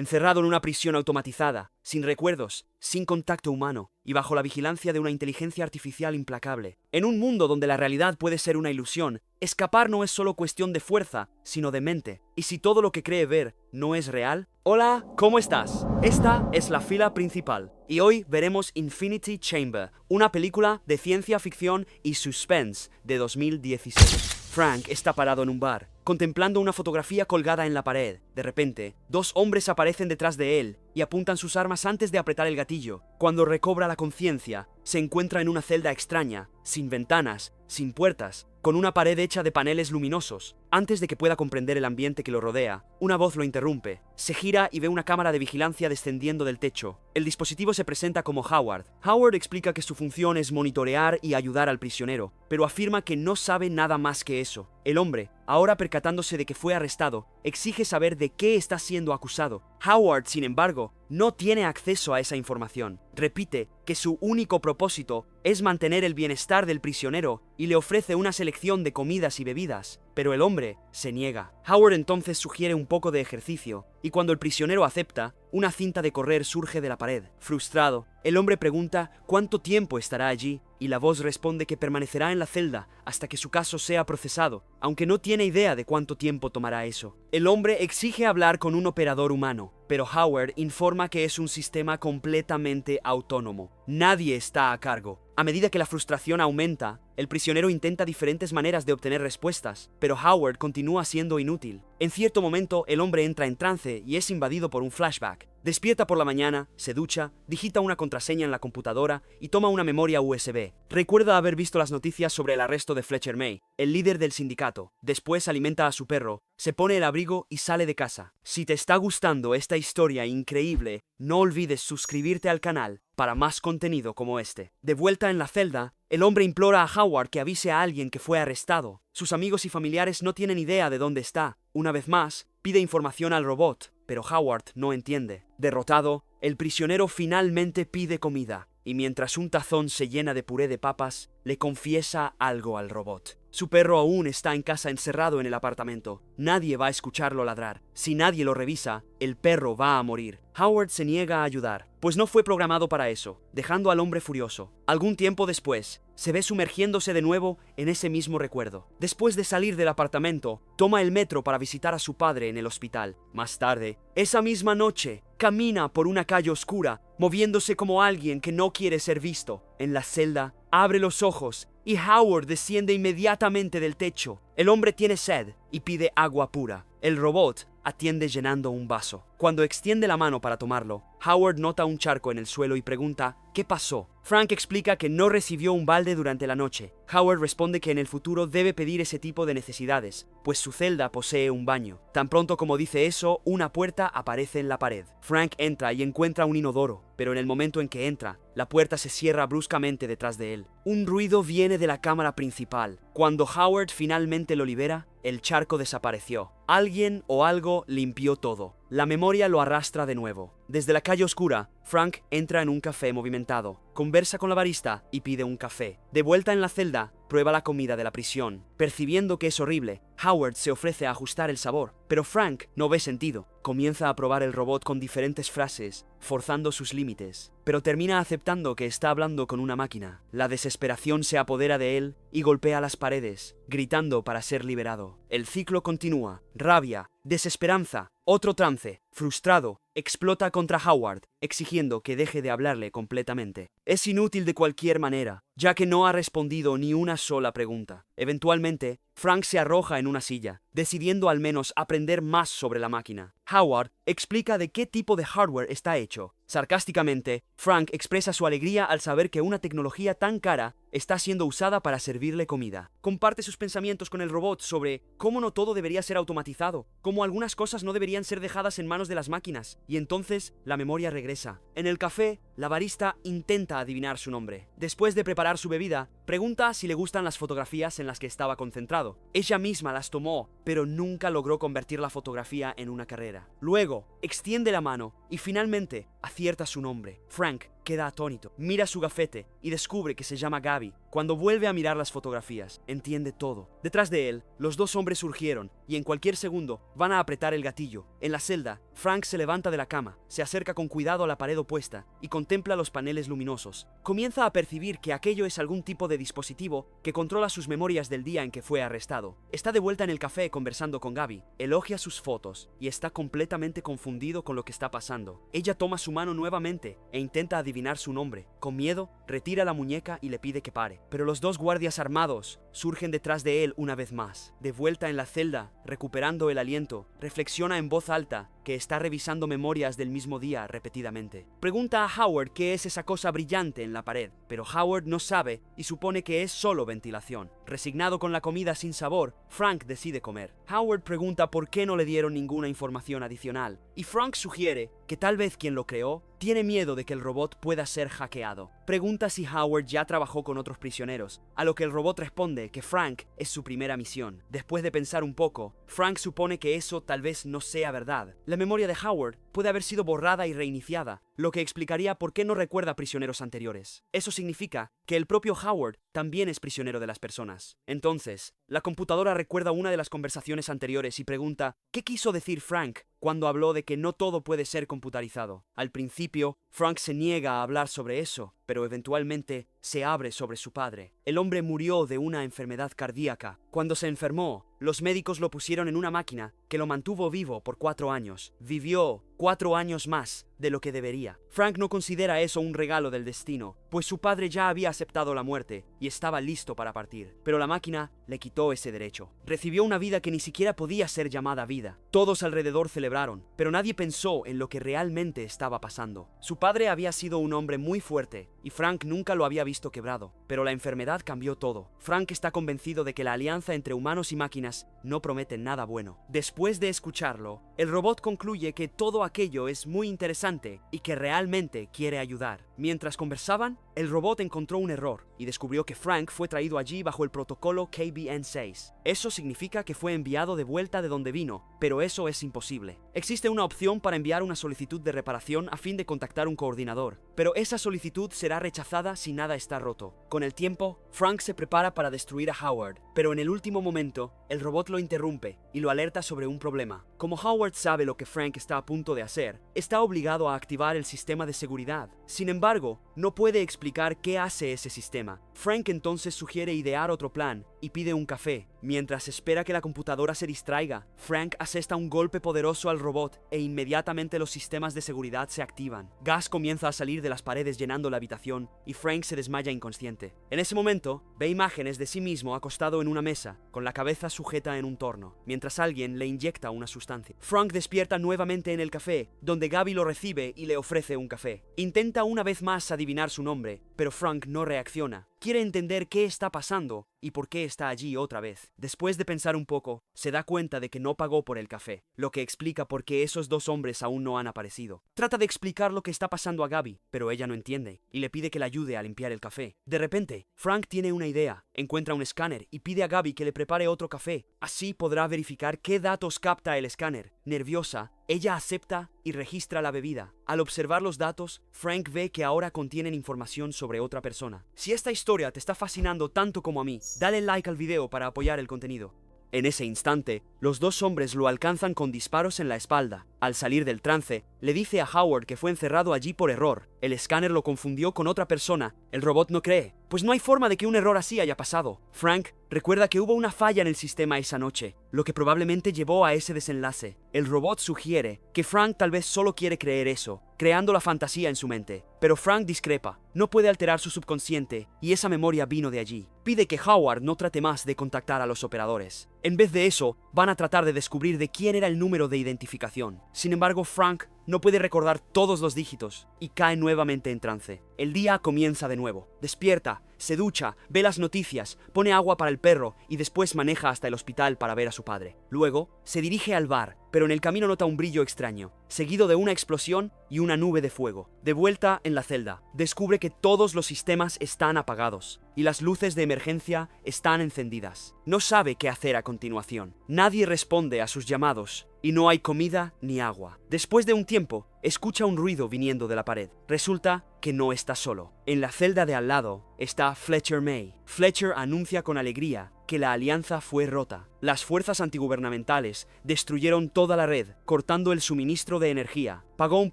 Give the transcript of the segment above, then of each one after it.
encerrado en una prisión automatizada, sin recuerdos, sin contacto humano, y bajo la vigilancia de una inteligencia artificial implacable. En un mundo donde la realidad puede ser una ilusión, escapar no es solo cuestión de fuerza, sino de mente. Y si todo lo que cree ver no es real... Hola, ¿cómo estás? Esta es la fila principal, y hoy veremos Infinity Chamber, una película de ciencia ficción y suspense de 2016. Frank está parado en un bar, contemplando una fotografía colgada en la pared. De repente, dos hombres aparecen detrás de él y apuntan sus armas antes de apretar el gatillo. Cuando recobra la conciencia, se encuentra en una celda extraña, sin ventanas, sin puertas, con una pared hecha de paneles luminosos. Antes de que pueda comprender el ambiente que lo rodea, una voz lo interrumpe. Se gira y ve una cámara de vigilancia descendiendo del techo. El dispositivo se presenta como Howard. Howard explica que su función es monitorear y ayudar al prisionero, pero afirma que no sabe nada más que eso. El hombre, ahora percatándose de que fue arrestado, exige saber de qué está siendo acusado. Howard, sin embargo, no tiene acceso a esa información. Repite que su único propósito es mantener el bienestar del prisionero y le ofrece una selección de comidas y bebidas, pero el hombre se niega. Howard entonces sugiere un poco de ejercicio, y cuando el prisionero acepta, una cinta de correr surge de la pared. Frustrado, el hombre pregunta cuánto tiempo estará allí, y la voz responde que permanecerá en la celda hasta que su caso sea procesado, aunque no tiene idea de cuánto tiempo tomará eso. El hombre exige hablar con un operador humano, pero Howard informa que es un sistema completamente autónomo. Nadie está a cargo. A medida que la frustración aumenta, el prisionero intenta diferentes maneras de obtener respuestas, pero Howard continúa siendo inútil. En cierto momento, el hombre entra en trance y es invadido por un flashback. Despierta por la mañana, se ducha, digita una contraseña en la computadora y toma una memoria USB. Recuerda haber visto las noticias sobre el arresto de Fletcher May, el líder del sindicato. Después alimenta a su perro, se pone el abrigo y sale de casa. Si te está gustando esta historia increíble, no olvides suscribirte al canal para más contenido como este. De vuelta en la celda, el hombre implora a Howard que avise a alguien que fue arrestado. Sus amigos y familiares no tienen idea de dónde está. Una vez más, pide información al robot, pero Howard no entiende. Derrotado, el prisionero finalmente pide comida, y mientras un tazón se llena de puré de papas, le confiesa algo al robot. Su perro aún está en casa encerrado en el apartamento. Nadie va a escucharlo ladrar. Si nadie lo revisa, el perro va a morir. Howard se niega a ayudar, pues no fue programado para eso, dejando al hombre furioso. Algún tiempo después, se ve sumergiéndose de nuevo en ese mismo recuerdo. Después de salir del apartamento, toma el metro para visitar a su padre en el hospital. Más tarde, esa misma noche, camina por una calle oscura, moviéndose como alguien que no quiere ser visto. En la celda, abre los ojos y Howard desciende inmediatamente del techo. El hombre tiene sed y pide agua pura. El robot atiende llenando un vaso. Cuando extiende la mano para tomarlo, Howard nota un charco en el suelo y pregunta ¿qué pasó? Frank explica que no recibió un balde durante la noche. Howard responde que en el futuro debe pedir ese tipo de necesidades, pues su celda posee un baño. Tan pronto como dice eso, una puerta aparece en la pared. Frank entra y encuentra un inodoro, pero en el momento en que entra, la puerta se cierra bruscamente detrás de él. Un ruido viene de la cámara principal. Cuando Howard finalmente lo libera, el charco desapareció. Alguien o algo limpió todo. La memoria lo arrastra de nuevo. Desde la calle oscura, Frank entra en un café movimentado, conversa con la barista y pide un café. De vuelta en la celda, prueba la comida de la prisión. Percibiendo que es horrible, Howard se ofrece a ajustar el sabor, pero Frank no ve sentido. Comienza a probar el robot con diferentes frases, forzando sus límites, pero termina aceptando que está hablando con una máquina. La desesperación se apodera de él y golpea las paredes, gritando para ser liberado. El ciclo continúa. Rabia, desesperanza, otro trance. Frustrado, explota contra Howard, exigiendo que deje de hablarle completamente. Es inútil de cualquier manera, ya que no ha respondido ni una sola pregunta. Eventualmente, Frank se arroja en una silla, decidiendo al menos aprender más sobre la máquina. Howard explica de qué tipo de hardware está hecho. Sarcásticamente, Frank expresa su alegría al saber que una tecnología tan cara está siendo usada para servirle comida. Comparte sus pensamientos con el robot sobre cómo no todo debería ser automatizado, cómo algunas cosas no deberían ser dejadas en manos de las máquinas, y entonces la memoria regresa. En el café, La barista intenta adivinar su nombre. Después de preparar su bebida, pregunta si le gustan las fotografías en las que estaba concentrado. Ella misma las tomó, pero nunca logró convertir la fotografía en una carrera. Luego, extiende la mano y finalmente acierta su nombre. Frank queda atónito, mira su gafete y descubre que se llama Gabby. Cuando vuelve a mirar las fotografías, entiende todo. Detrás de él, los dos hombres surgieron y en cualquier segundo van a apretar el gatillo. En la celda, Frank se levanta de la cama, se acerca con cuidado a la pared opuesta y contempla los paneles luminosos. Comienza a percibir que aquello es algún tipo de dispositivo que controla sus memorias del día en que fue arrestado. Está de vuelta en el café conversando con Gabby, elogia sus fotos y está completamente confundido con lo que está pasando. Ella toma su mano nuevamente e intenta adivinar su nombre. Con miedo, retira la muñeca y le pide que pare. Pero los dos guardias armados surgen detrás de él una vez más. De vuelta en la celda, recuperando el aliento, reflexiona en voz alta que está revisando memorias del mismo día repetidamente. Pregunta a Howard qué es esa cosa brillante en la pared, pero Howard no sabe y supone que es solo ventilación. Resignado con la comida sin sabor, Frank decide comer. Howard pregunta por qué no le dieron ninguna información adicional, y Frank sugiere que tal vez quien lo creó tiene miedo de que el robot pueda ser hackeado. Pregunta si Howard ya trabajó con otros prisioneros, a lo que el robot responde que Frank es su primera misión. Después de pensar un poco, Frank supone que eso tal vez no sea verdad. La memoria de Howard puede haber sido borrada y reiniciada, lo que explicaría por qué no recuerda prisioneros anteriores. Eso significa que el propio Howard también es prisionero de las personas. Entonces, la computadora recuerda una de las conversaciones anteriores y pregunta ¿qué quiso decir Frank cuando habló de que no todo puede ser computarizado? Al principio, Frank se niega a hablar sobre eso, pero eventualmente se abre sobre su padre. El hombre murió de una enfermedad cardíaca. Cuando se enfermó, los médicos lo pusieron en una máquina que lo mantuvo vivo por 4 años. Vivió 4 años más de lo que debería. Frank no considera eso un regalo del destino, pues su padre ya había aceptado la muerte y estaba listo para partir. Pero la máquina le quitó ese derecho. Recibió una vida que ni siquiera podía ser llamada vida. Todos alrededor celebraron, pero nadie pensó en lo que realmente estaba pasando. Su padre había sido un hombre muy fuerte y Frank nunca lo había visto quebrado, pero la enfermedad cambió todo. Frank está convencido de que la alianza entre humanos y máquinas no promete nada bueno. Después de escucharlo, el robot concluye que todo aquello es muy interesante y que realmente quiere ayudar. Mientras conversaban, el robot encontró un error y descubrió que Frank fue traído allí bajo el protocolo KBN6. Eso significa que fue enviado de vuelta de donde vino, pero eso es imposible. Existe una opción para enviar una solicitud de reparación a fin de contactar un coordinador, pero esa solicitud será rechazada si nada está roto. Con el tiempo, Frank se prepara para destruir a Howard, pero en el último momento, el robot lo interrumpe y lo alerta sobre un problema. Como Howard sabe lo que Frank está a punto de hacer, está obligado a activar el sistema de seguridad. Sin embargo, no puede explicar qué hace ese sistema. Frank entonces sugiere idear otro plan y pide un café. Mientras espera que la computadora se distraiga, Frank asesta un golpe poderoso al robot e inmediatamente los sistemas de seguridad se activan. Gas comienza a salir de las paredes llenando la habitación y Frank se desmaya inconsciente. En ese momento, ve imágenes de sí mismo acostado en una mesa, con la cabeza sujeta en un torno, mientras alguien le inyecta una sustancia. Frank despierta nuevamente en el café, donde Gabby lo recibe y le ofrece un café. Intenta una vez más adivinar su nombre, pero Frank no reacciona. Quiere entender qué está pasando y por qué está allí otra vez. Después de pensar un poco, se da cuenta de que no pagó por el café, lo que explica por qué esos dos hombres aún no han aparecido. Trata de explicar lo que está pasando a Gabby, pero ella no entiende y le pide que le ayude a limpiar el café. De repente, Frank tiene una idea, encuentra un escáner y pide a Gabby que le prepare otro café. Así podrá verificar qué datos capta el escáner. Nerviosa, ella acepta y registra la bebida. Al observar los datos, Frank ve que ahora contienen información sobre otra persona. Si esta historia te está fascinando tanto como a mí, dale like al video para apoyar el contenido. En ese instante, los dos hombres lo alcanzan con disparos en la espalda. Al salir del trance, le dice a Howard que fue encerrado allí por error. El escáner lo confundió con otra persona. El robot no cree, pues no hay forma de que un error así haya pasado. Frank recuerda que hubo una falla en el sistema esa noche, lo que probablemente llevó a ese desenlace. El robot sugiere que Frank tal vez solo quiere creer eso, creando la fantasía en su mente. Pero Frank discrepa, no puede alterar su subconsciente, y esa memoria vino de allí. Pide que Howard no trate más de contactar a los operadores. En vez de eso, van a tratar de descubrir de quién era el número de identificación. Sin embargo, Frank no puede recordar todos los dígitos y cae nuevamente en trance. el día comienza de nuevo. Despierta, se ducha, ve las noticias, pone agua para el perro y después maneja hasta el hospital para ver a su padre. Luego, se dirige al bar, pero en el camino nota un brillo extraño, seguido de una explosión y una nube de fuego. De vuelta en la celda, descubre que todos los sistemas están apagados y las luces de emergencia están encendidas. No sabe qué hacer a continuación. Nadie responde a sus llamados y no hay comida ni agua. Después de un tiempo, escucha un ruido viniendo de la pared. Resulta que no está solo. En la celda de al lado está Fletcher May. Fletcher anuncia con alegría que la alianza fue rota. Las fuerzas antigubernamentales destruyeron toda la red, cortando el suministro de energía. Pagó un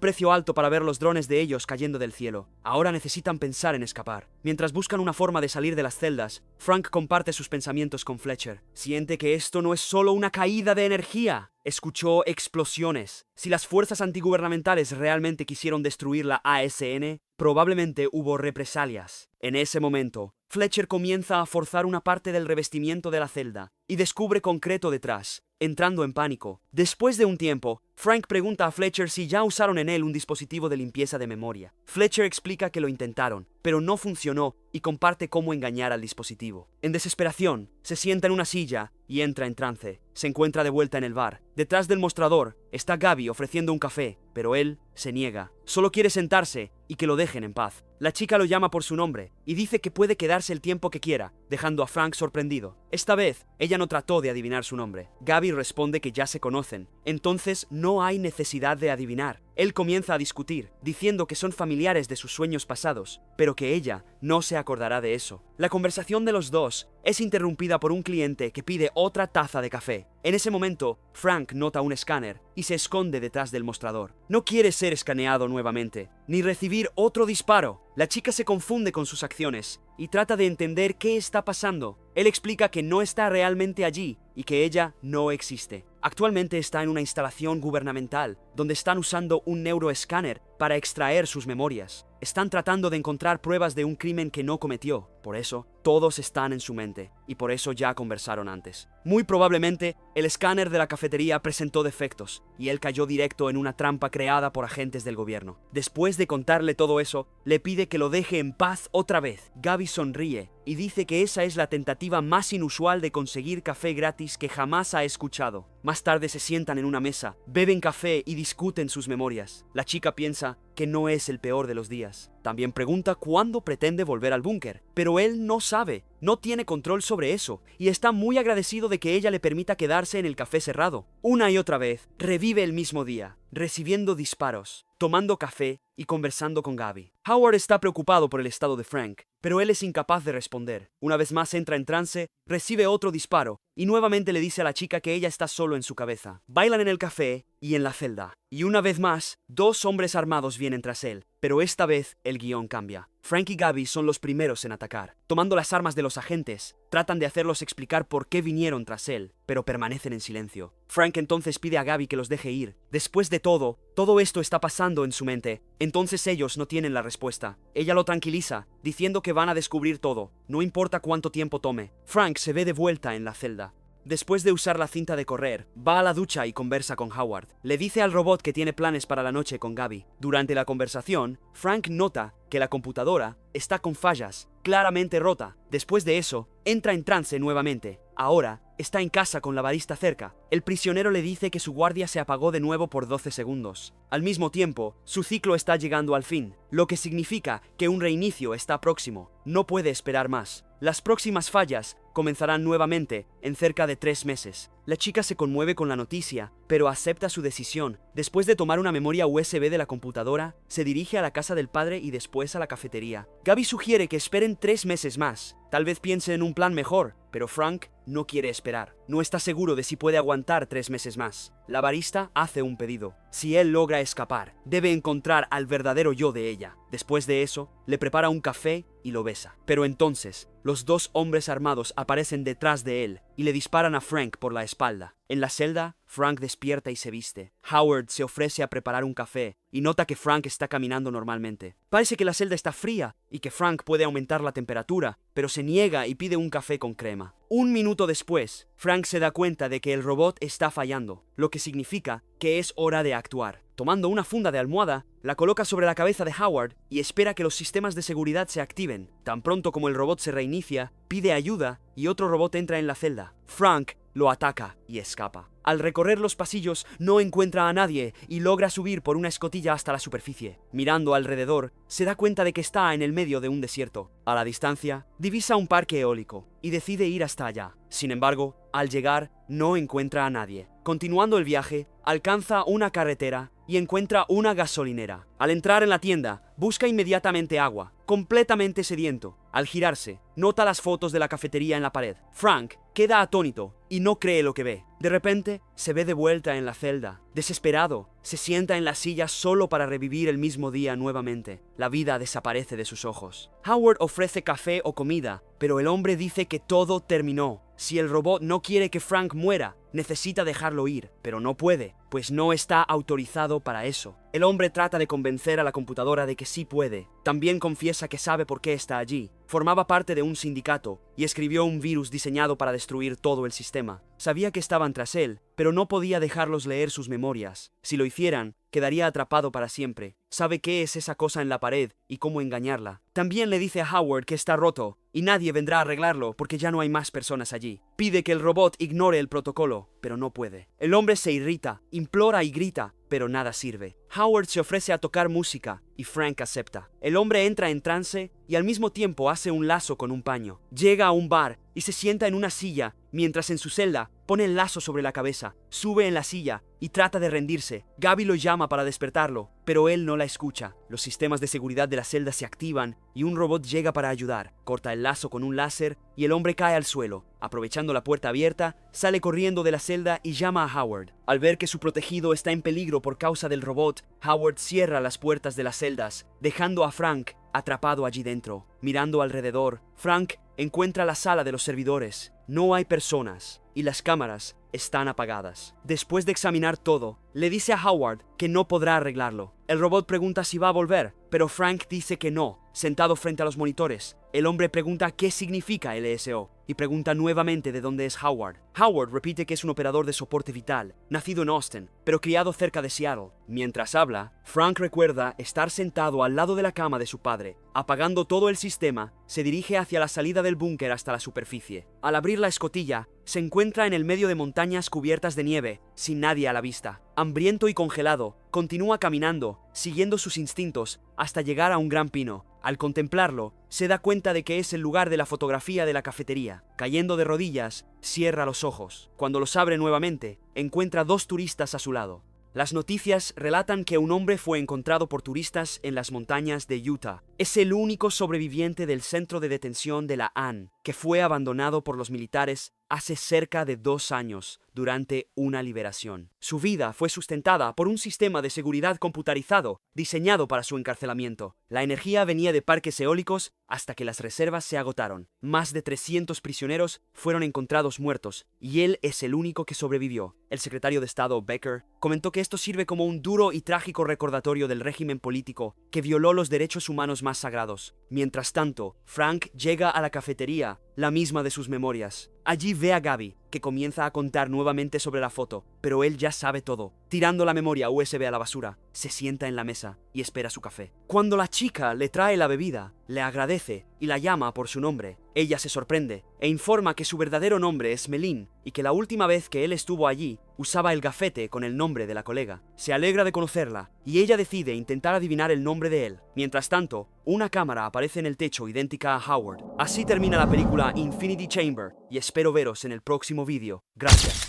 precio alto para ver los drones de ellos cayendo del cielo. Ahora necesitan pensar en escapar. Mientras buscan una forma de salir de las celdas, Frank comparte sus pensamientos con Fletcher. Siente que esto no es solo una caída de energía. Escuchó explosiones. Si las fuerzas antigubernamentales realmente quisieron destruir la ASN, probablemente hubo represalias. En ese momento, Fletcher comienza a forzar una parte del revestimiento de la celda y descubre concreto detrás, entrando en pánico. Después de un tiempo, Frank pregunta a Fletcher si ya usaron en él un dispositivo de limpieza de memoria. Fletcher explica que lo intentaron, pero no funcionó y comparte cómo engañar al dispositivo. En desesperación, se sienta en una silla y entra en trance. Se encuentra de vuelta en el bar. Detrás del mostrador está Gabby ofreciendo un café, pero él se niega. Solo quiere sentarse y que lo dejen en paz. La chica lo llama por su nombre y dice que puede quedarse el tiempo que quiera, dejando a Frank sorprendido. Esta vez, ella no trató de adivinar su nombre. Gabby responde que ya se conocen, entonces no hay necesidad de adivinar. Él comienza a discutir, diciendo que son familiares de sus sueños pasados, pero que ella no se acordará de eso. La conversación de los dos es interrumpida por un cliente que pide otra taza de café. En ese momento, Frank nota un escáner y se esconde detrás del mostrador. No quiere ser escaneado nuevamente, ni recibir otro disparo. La chica se confunde con sus acciones y trata de entender qué está pasando. Él explica que no está realmente allí y que ella no existe. Actualmente está en una instalación gubernamental, donde están usando un neuroescáner para extraer sus memorias. Están tratando de encontrar pruebas de un crimen que no cometió. Por eso, todos están en su mente, y por eso ya conversaron antes. Muy probablemente, el escáner de la cafetería presentó defectos, y él cayó directo en una trampa creada por agentes del gobierno. Después de contarle todo eso, le pide que lo deje en paz otra vez. Gabby sonríe y dice que esa es la tentativa más inusual de conseguir café gratis que jamás ha escuchado. Más tarde se sientan en una mesa, beben café y discuten sus memorias. La chica piensa que no es el peor de los días. También pregunta cuándo pretende volver al búnker, pero él no sabe, no tiene control sobre eso, y está muy agradecido de que ella le permita quedarse en el café cerrado. Una y otra vez, revive el mismo día, recibiendo disparos, tomando café y conversando con Gabby. Howard está preocupado por el estado de Frank, pero él es incapaz de responder. Una vez más entra en trance, recibe otro disparo, y nuevamente le dice a la chica que ella está solo en su cabeza. Bailan en el café y en la celda. Y una vez más, dos hombres armados vienen tras él, pero esta vez el guión cambia. Frank y Gabby son los primeros en atacar. Tomando las armas de los agentes, tratan de hacerlos explicar por qué vinieron tras él, pero permanecen en silencio. Frank entonces pide a Gabby que los deje ir. Después de todo esto está pasando en su mente. Entonces ellos no tienen la respuesta. Ella lo tranquiliza, diciendo que van a descubrir todo, no importa cuánto tiempo tome. Frank se ve de vuelta en la celda. Después de usar la cinta de correr, va a la ducha y conversa con Howard. Le dice al robot que tiene planes para la noche con Gabby. Durante la conversación, Frank nota que la computadora está con fallas, claramente rota. Después de eso, entra en trance nuevamente. Ahora, está en casa con la barista cerca. El prisionero le dice que su guardia se apagó de nuevo por 12 segundos. Al mismo tiempo, su ciclo está llegando al fin, lo que significa que un reinicio está próximo. No puede esperar más. Las próximas fallas comenzarán nuevamente en cerca de 3 meses. La chica se conmueve con la noticia, pero acepta su decisión. Después de tomar una memoria USB de la computadora, se dirige a la casa del padre y después a la cafetería. Gabby sugiere que esperen 3 meses más. Tal vez piense en un plan mejor, pero Frank no quiere esperar. No está seguro de si puede aguantar 3 meses más. La barista hace un pedido. Si él logra escapar, debe encontrar al verdadero yo de ella. Después de eso, le prepara un café y lo besa. Pero entonces, los dos hombres armados aparecen detrás de él y le disparan a Frank por la espalda. En la celda, Frank despierta y se viste. Howard se ofrece a preparar un café y nota que Frank está caminando normalmente. Parece que la celda está fría y que Frank puede aumentar la temperatura, pero se niega y pide un café con crema. Un minuto después, Frank se da cuenta de que el robot está fallando, lo que significa que es hora de actuar. Tomando una funda de almohada, la coloca sobre la cabeza de Howard y espera que los sistemas de seguridad se activen. Tan pronto como el robot se reinicia, pide ayuda y otro robot entra en la celda. Frank lo ataca y escapa. Al recorrer los pasillos, no encuentra a nadie y logra subir por una escotilla hasta la superficie. Mirando alrededor, se da cuenta de que está en el medio de un desierto. A la distancia, divisa un parque eólico y decide ir hasta allá. Sin embargo, al llegar, no encuentra a nadie. Continuando el viaje, alcanza una carretera y encuentra una gasolinera. Al entrar en la tienda, busca inmediatamente agua, completamente sediento. Al girarse, nota las fotos de la cafetería en la pared. Frank queda atónito y no cree lo que ve. De repente, se ve de vuelta en la celda. Desesperado, se sienta en la silla solo para revivir el mismo día nuevamente. La vida desaparece de sus ojos. Howard ofrece café o comida, pero el hombre dice que todo terminó. Si el robot no quiere que Frank muera, necesita dejarlo ir, pero no puede, pues no está autorizado para eso. El hombre trata de convencer a la computadora de que sí puede. También confiesa que sabe por qué está allí. Formaba parte de un sindicato y escribió un virus diseñado para destruir todo el sistema. Sabía que estaban tras él, pero no podía dejarlos leer sus memorias. Si lo hicieran, quedaría atrapado para siempre. Sabe qué es esa cosa en la pared y cómo engañarla. También le dice a Howard que está roto y nadie vendrá a arreglarlo porque ya no hay más personas allí. Pide que el robot ignore el protocolo, pero no puede. El hombre se irrita, implora y grita, pero nada sirve. Howard se ofrece a tocar música y Frank acepta. El hombre entra en trance y al mismo tiempo hace un lazo con un paño. Llega a un bar y se sienta en una silla, mientras en su celda pone el lazo sobre la cabeza, sube en la silla y trata de rendirse. Gaby lo llama para despertarlo, pero él no la escucha. Los sistemas de seguridad de la celda se activan y un robot llega para ayudar. Corta el lazo con un láser y el hombre cae al suelo. Aprovechando la puerta abierta, sale corriendo de la celda y llama a Howard. Al ver que su protegido está en peligro por causa del robot, Howard cierra las puertas de las celdas, dejando a Frank atrapado allí dentro. Mirando alrededor, Frank encuentra la sala de los servidores. No hay personas y las cámaras están apagadas. Después de examinar todo, le dice a Howard que no podrá arreglarlo. El robot pregunta si va a volver, pero Frank dice que no, sentado frente a los monitores. El hombre pregunta qué significa LSO y pregunta nuevamente de dónde es Howard. Howard repite que es un operador de soporte vital, nacido en Austin, pero criado cerca de Seattle. Mientras habla, Frank recuerda estar sentado al lado de la cama de su padre. Apagando todo el sistema, se dirige hacia la salida del búnker hasta la superficie. Al abrir la escotilla, se encuentra en el medio de montañas cubiertas de nieve, sin nadie a la vista. Hambriento y congelado, continúa caminando, siguiendo sus instintos, hasta llegar a un gran pino. Al contemplarlo, se da cuenta de que es el lugar de la fotografía de la cafetería. Cayendo de rodillas, cierra los ojos. Cuando los abre nuevamente, encuentra dos turistas a su lado. Las noticias relatan que un hombre fue encontrado por turistas en las montañas de Utah. Es el único sobreviviente del centro de detención de la AN, que fue abandonado por los militares hace cerca de 2 años durante una liberación. Su vida fue sustentada por un sistema de seguridad computarizado diseñado para su encarcelamiento. La energía venía de parques eólicos hasta que las reservas se agotaron. Más de 300 prisioneros fueron encontrados muertos y él es el único que sobrevivió. El secretario de Estado Baker comentó que esto sirve como un duro y trágico recordatorio del régimen político que violó los derechos humanos más sagrados. Mientras tanto, Frank llega a la cafetería, la misma de sus memorias. Allí ve a Gaby, que comienza a contar nuevamente sobre la foto, pero él ya sabe todo. Tirando la memoria USB a la basura, se sienta en la mesa y espera su café. Cuando la chica le trae la bebida, le agradece y la llama por su nombre. Ella se sorprende e informa que su verdadero nombre es Melin y que la última vez que él estuvo allí, usaba el gafete con el nombre de la colega. Se alegra de conocerla y ella decide intentar adivinar el nombre de él. Mientras tanto, una cámara aparece en el techo idéntica a Howard. Así termina la película Infinity Chamber y espero veros en el próximo vídeo. Gracias.